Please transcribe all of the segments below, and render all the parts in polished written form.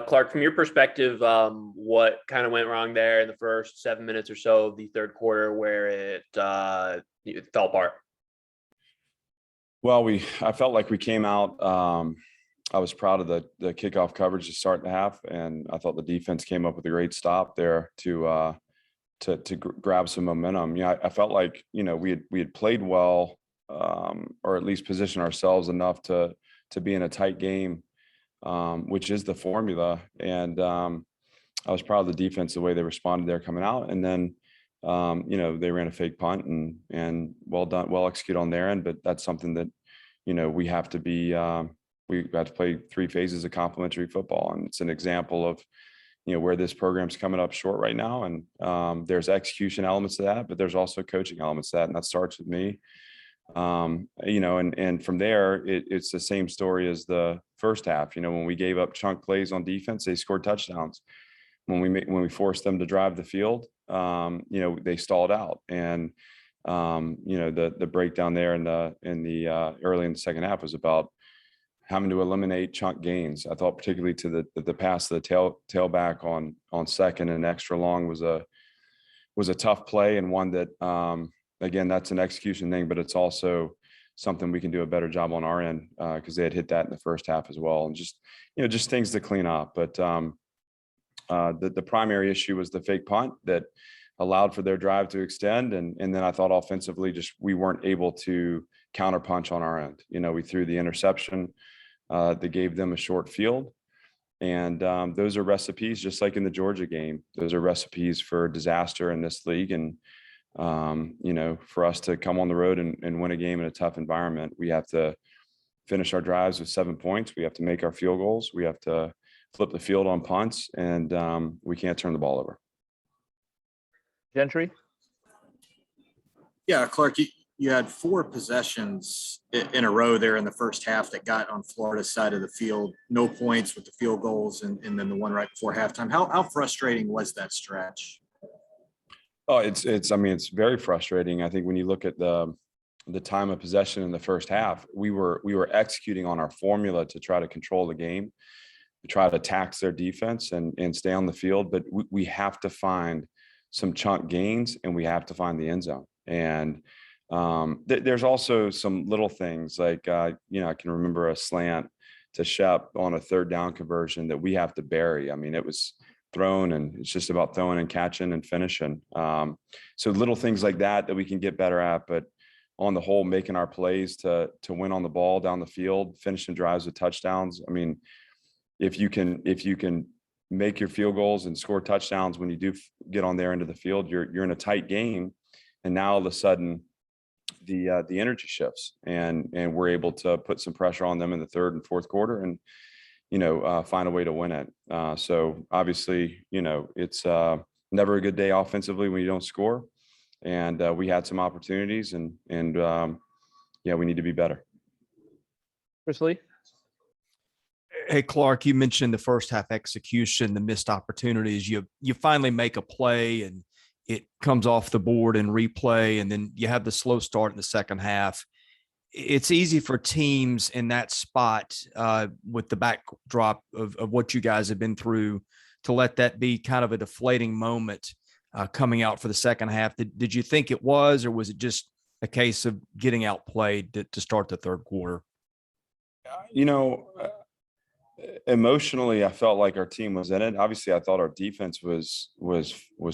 Clark, from your perspective, what kind of went wrong there in the first 7 minutes or so of the third quarter where it fell apart? Well, I felt like we came out. I was proud of the kickoff coverage to start the half, and I thought the defense came up with a great stop there to grab some momentum. Yeah, I felt like we had played well, or at least positioned ourselves enough to be in a tight game, which is the formula. And I was proud of the defense, the way they responded there coming out. And then they ran a fake punt and well done, well executed on their end. But that's something that we have to be. We have to play three phases of complementary football, and it's an example of where this program's coming up short right now. And there's execution elements to that, but there's also coaching elements to that, and that starts with me. And from there, it's the same story as the first half. When we gave up chunk plays on defense, they scored touchdowns. When we forced them to drive the field, they stalled out. And the breakdown there in the early in the second half was about having to eliminate chunk gains. I thought particularly to the pass to the tailback on second and extra long was a tough play, and one that again, that's an execution thing, but it's also something we can do a better job on our end, because they had hit that in the first half as well, and just things to clean up. But the primary issue was the fake punt that allowed for their drive to extend, and then I thought offensively, we weren't able to counterpunch on our end. We threw the interception that gave them a short field, and those are recipes, just like in the Georgia game. Those are recipes for disaster in this league, and for us to come on the road and win a game in a tough environment, we have to finish our drives with 7 points. We have to make our field goals. We have to flip the field on punts, and we can't turn the ball over. Gentry? Yeah, Clark, you had 4 possessions in a row there in the first half that got on Florida's side of the field. No points with the field goals, and then the one right before halftime. How frustrating was that stretch? Oh, it's very frustrating. I think when you look at the time of possession in the first half, we were executing on our formula to try to control the game, to try to tax their defense and stay on the field. But we have to find some chunk gains, and we have to find the end zone. And there's also some little things like, I can remember a slant to Shep on a third down conversion that we have to bury. I mean, it was thrown, and it's just about throwing and catching and finishing. So little things like that we can get better at, but on the whole, making our plays to win on the ball down the field, finishing drives with touchdowns. I mean, if you can make your field goals and score touchdowns when you do get on their end of the field, you're in a tight game. And now all of a sudden the energy shifts, and we're able to put some pressure on them in the third and fourth quarter, and find a way to win it. So obviously, it's never a good day offensively when you don't score, and we had some opportunities, and we need to be better. Chris Lee? Hey, Clark, you mentioned the first half execution, the missed opportunities. You finally make a play, and it comes off the board in replay, and then you have the slow start in the second half. It's easy for teams in that spot, with the backdrop of what you guys have been through, to let that be kind of a deflating moment coming out for the second half. Did you think it was, or was it just a case of getting outplayed to start the third quarter? Emotionally, I felt like our team was in it. Obviously, I thought our defense was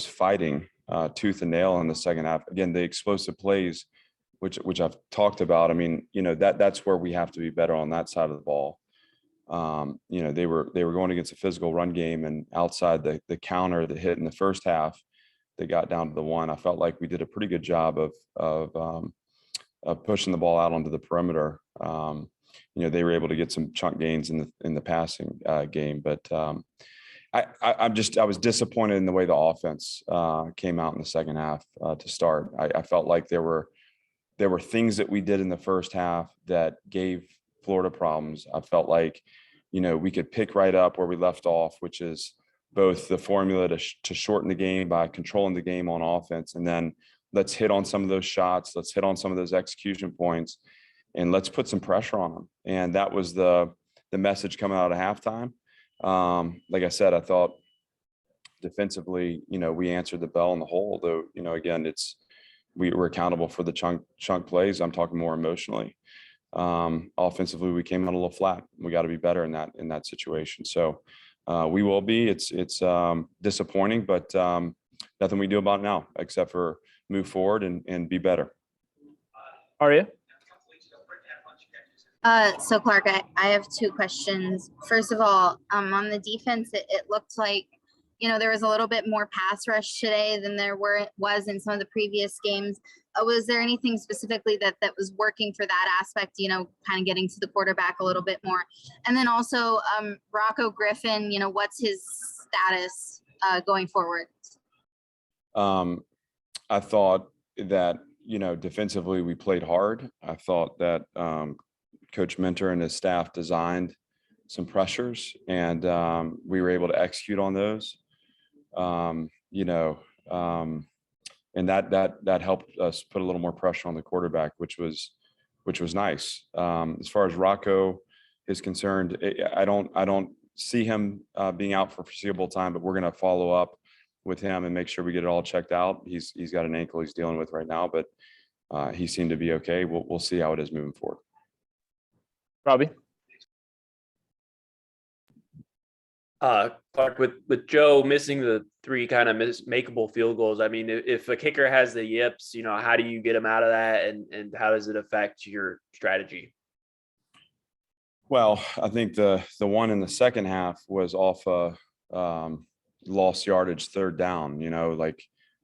fighting tooth and nail in the second half. Again, the explosive plays, which I've talked about. I mean, that's where we have to be better on that side of the ball. They were going against a physical run game, and outside the counter that hit in the first half, they got down to the one. I felt like we did a pretty good job of pushing the ball out onto the perimeter. They were able to get some chunk gains in the passing game, but I was disappointed in the way the offense came out in the second half to start. I felt like there were things that we did in the first half that gave Florida problems. I felt like, we could pick right up where we left off, which is both the formula to shorten the game by controlling the game on offense, and then let's hit on some of those shots, let's hit on some of those execution points, and let's put some pressure on them. And that was the message coming out of halftime. Like I said, I thought defensively, we answered the bell in the hole, though, again, we were accountable for the chunk plays. I'm talking more emotionally. Offensively, we came out a little flat. We got to be better in that situation. So we will be. It's disappointing, but nothing we do about it now except for move forward and be better. Aria? So Clark, I have two questions. First of all, on the defense, it looked like, there was a little bit more pass rush today than was in some of the previous games. Was there anything specifically that was working for that aspect, kind of getting to the quarterback a little bit more? And then also Rocco Griffin, what's his status going forward? I thought that, defensively we played hard. I thought that Coach Mentor and his staff designed some pressures, and we were able to execute on those. And that helped us put a little more pressure on the quarterback, which was nice. As far as Rocco is concerned, I don't see him being out for foreseeable time, but we're going to follow up with him and make sure we get it all checked out. He's got an ankle he's dealing with right now, but he seemed to be okay. We'll see how it is moving forward. Robbie? Clark, with Joe missing the 3 kind of makeable field goals, I mean, if a kicker has the yips, how do you get him out of that, and how does it affect your strategy? Well, I think the one in the second half was off lost yardage, third down.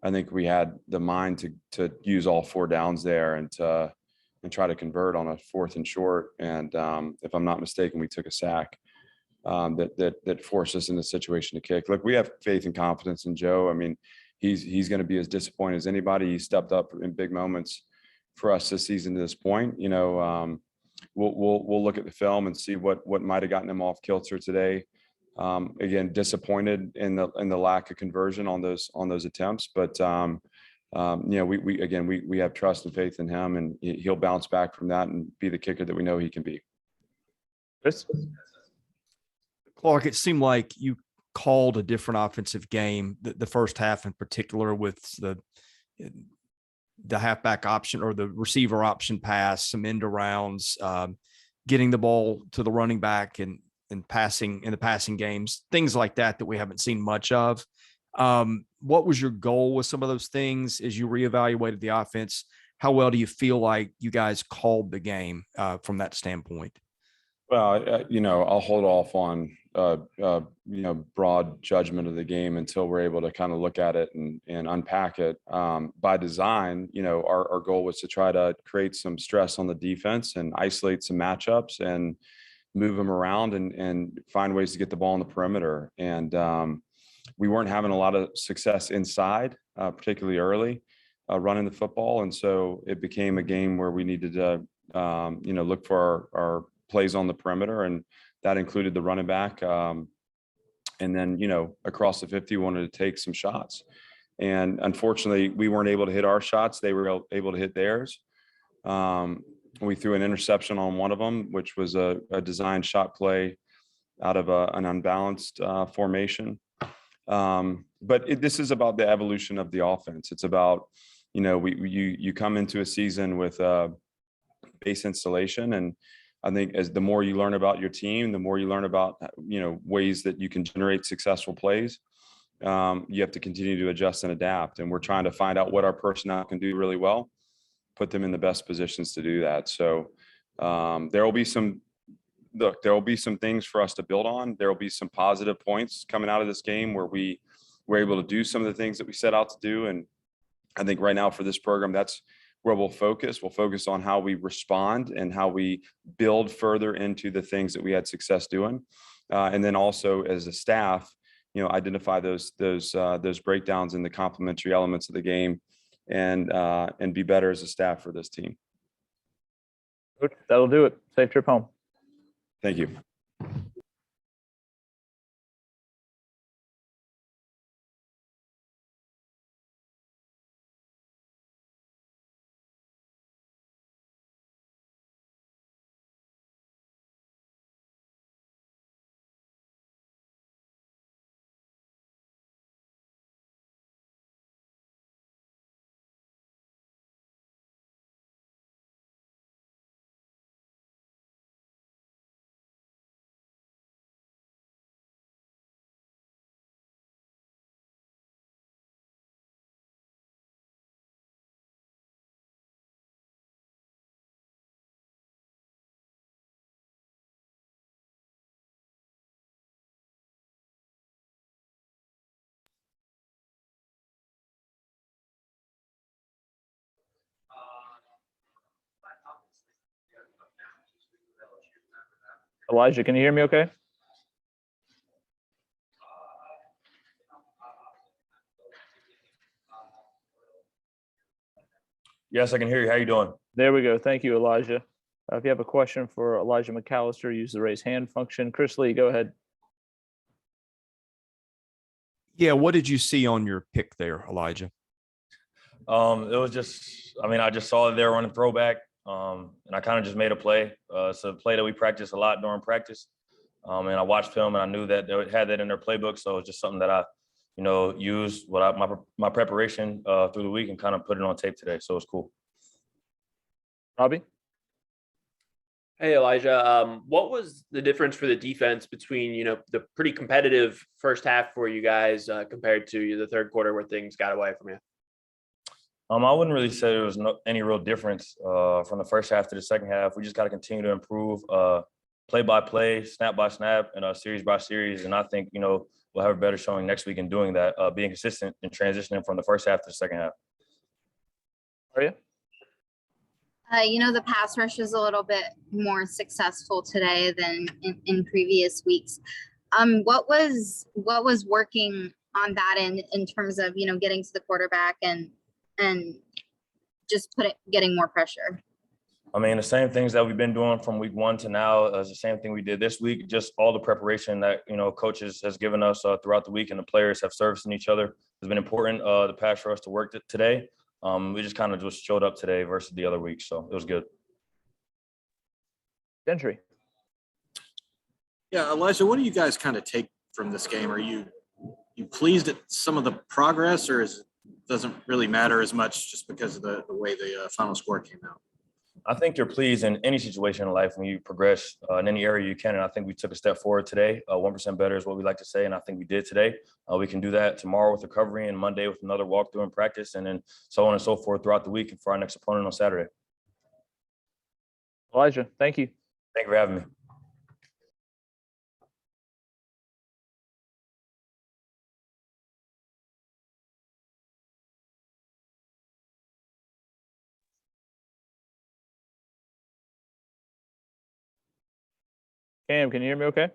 I think we had the mind to use all 4 downs there and try to convert on a 4th and short. And if I'm not mistaken, we took a sack that forced us in the situation to kick. Look, we have faith and confidence in Joe. I mean, he's going to be as disappointed as anybody. He stepped up in big moments for us this season to this point. We'll look at the film and see what might have gotten him off kilter today. Again, disappointed in the lack of conversion on those attempts, but we have trust and faith in him, and he'll bounce back from that and be the kicker that we know he can be. Chris? Clark, it seemed like you called a different offensive game, the first half in particular, with the halfback option or the receiver option pass, some end arounds, getting the ball to the running back and passing in the passing games, things like that we haven't seen much of. What was your goal with some of those things as you reevaluated the offense? How well do you feel like you guys called the game from that standpoint? Well, I'll hold off on broad judgment of the game until we're able to kind of look at it and unpack it. By design, our goal was to try to create some stress on the defense and isolate some matchups and move them around and find ways to get the ball on the perimeter. And we weren't having a lot of success inside, particularly early, running the football. And so it became a game where we needed to, look for our plays on the perimeter, and that included the running back. And then, across the 50, we wanted to take some shots. And unfortunately, we weren't able to hit our shots. They were able to hit theirs. We threw an interception on one of them, which was a design shot play out of an unbalanced formation. But this is about the evolution of the offense. It's about, you come into a season with base installation, and I think as the more you learn about your team, the more you learn about, ways that you can generate successful plays. You have to continue to adjust and adapt. And we're trying to find out what our personnel can do really well, put them in the best positions to do that. So there will be some things for us to build on. There will be some positive points coming out of this game where we were able to do some of the things that we set out to do. And I think right now for this program, that's where we'll focus. We'll focus on how we respond and how we build further into the things that we had success doing. And then also as a staff, identify those breakdowns and the complementary elements of the game, and be better as a staff for this team. That'll do it. Safe trip home. Thank you. Elijah, can you hear me okay? Yes, I can hear you. How you doing? There we go. Thank you, Elijah. If you have a question for Elijah McAllister, use the raise hand function. Chris Lee, go ahead. Yeah, what did you see on your pick there, Elijah? It was just, I just saw it there running throwback, and I kind of just made a play. It's a play that we practice a lot during practice, and I watched film and I knew that they had that in their playbook. So it's just something that I, used my preparation through the week and kind of put it on tape today. So it's cool. Robbie? Hey, Elijah. What was the difference for the defense between, the pretty competitive first half for you guys compared to the third quarter where things got away from you? I wouldn't really say there was any real difference from the first half to the second half. We just got to continue to improve play by play, snap by snap, and series by series. And I think, we'll have a better showing next week in doing that, being consistent and transitioning from the first half to the second half. Aria? The pass rush was a little bit more successful today than in previous weeks. What was working on that in terms of, getting to the quarterback and just getting more pressure? The same things that we've been doing from week one to now is the same thing we did this week. Just all the preparation that, coaches has given us throughout the week and the players have serviced each other has been important. The pass rush to work today. We just kind of just showed up today versus the other week. So it was good. Gentry? Yeah, Elijah, what do you guys kind of take from this game? Are you pleased at some of the progress, or doesn't really matter as much just because of the way the final score came out? I think you're pleased in any situation in life when you progress in any area you can. And I think we took a step forward today. 1% better is what we like to say. And I think we did today. We can do that tomorrow with recovery and Monday with another walkthrough in practice, and then so on and so forth throughout the week and for our next opponent on Saturday. Elijah, thank you. Thank you for having me. Cam, can you hear me okay?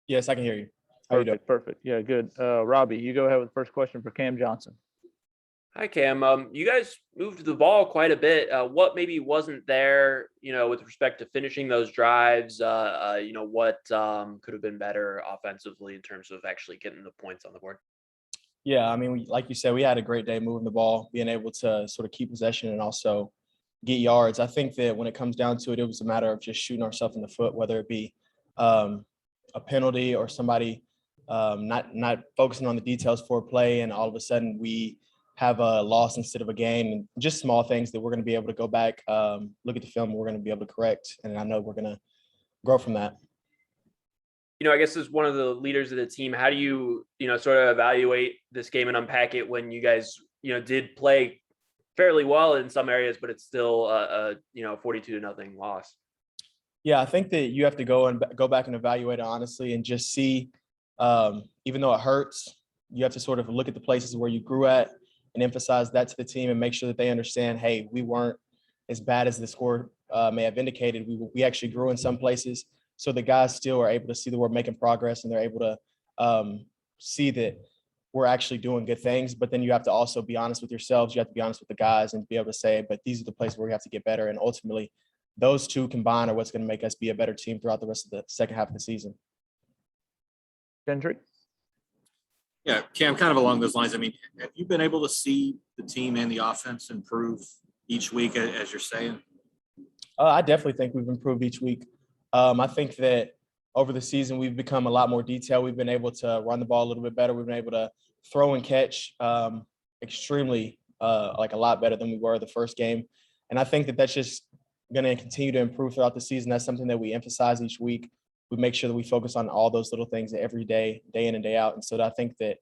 Yes, I can hear you. How you doing? Perfect. Yeah, good. Robbie, you go ahead with the first question for Cam Johnson. Hi, Cam. You guys moved the ball quite a bit. What maybe wasn't there, with respect to finishing those drives? What could have been better offensively in terms of actually getting the points on the board? Yeah, like you said, we had a great day moving the ball, being able to sort of keep possession and also get yards. I think that when it comes down to it, it was a matter of just shooting ourselves in the foot, whether it be a penalty or somebody not focusing on the details for a play, and all of a sudden we have a loss instead of a gain, and just small things that we're going to be able to go back, look at the film, and we're going to be able to correct. And I know we're going to grow from that. I guess as one of the leaders of the team, how do you, sort of evaluate this game and unpack it when you guys, did play fairly well in some areas, but it's still a 42-0 loss? Yeah, I think that you have to go back and evaluate it honestly and just see, even though it hurts, you have to sort of look at the places where you grew at and emphasize that to the team and make sure that they understand, hey, we weren't as bad as the score may have indicated. We actually grew in some places. So the guys still are able to see that we're making progress, and they're able to see that we're actually doing good things. But then you have to also be honest with yourselves. You have to be honest with the guys and be able to say, but these are the places where we have to get better. And ultimately, those two combined are what's going to make us be a better team throughout the rest of the second half of the season. Gentry? Yeah, Cam, kind of along those lines. Have you been able to see the team and the offense improve each week, as you're saying? I definitely think we've improved each week. I think that over the season, we've become a lot more detailed. We've been able to run the ball a little bit better. We've been able to throw and catch extremely, a lot better than we were the first game. And I think that that's just going to continue to improve throughout the season. That's something that we emphasize each week. We make sure that we focus on all those little things every day, day in and day out. And so I think that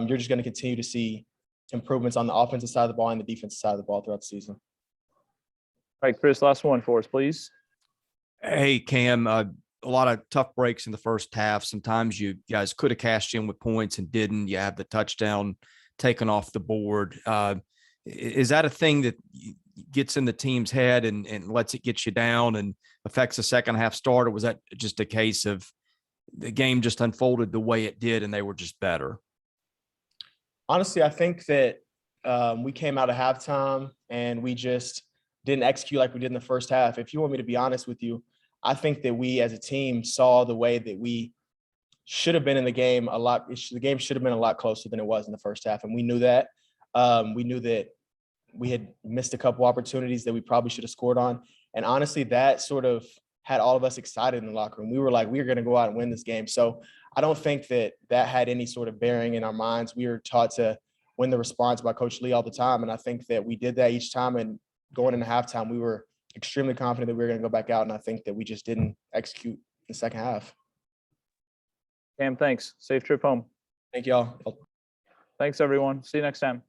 you're just going to continue to see improvements on the offensive side of the ball and the defensive side of the ball throughout the season. All right, Chris, last one for us, please. Hey, Cam, a lot of tough breaks in the first half. Sometimes you guys could have cashed in with points and didn't. You have the touchdown taken off the board. Is that a thing that gets in the team's head and lets it get you down? And affects the second half start, or was that just a case of the game just unfolded the way it did and they were just better? Honestly, I think that we came out of halftime and we just didn't execute like we did in the first half. If you want me to be honest with you, I think that we as a team saw the way that we should have been in the game a lot. The game should have been a lot closer than it was in the first half. And we knew that. We knew that we had missed a couple opportunities that we probably should have scored on. And honestly, that sort of had all of us excited in the locker room. We were like, we're going to go out and win this game. So I don't think that that had any sort of bearing in our minds. We were taught to win the response by Coach Lea all the time. And I think that we did that each time. And going into halftime, we were extremely confident that we were going to go back out. And I think that we just didn't execute in the second half. Cam, thanks. Safe trip home. Thank y'all. Thanks, everyone. See you next time.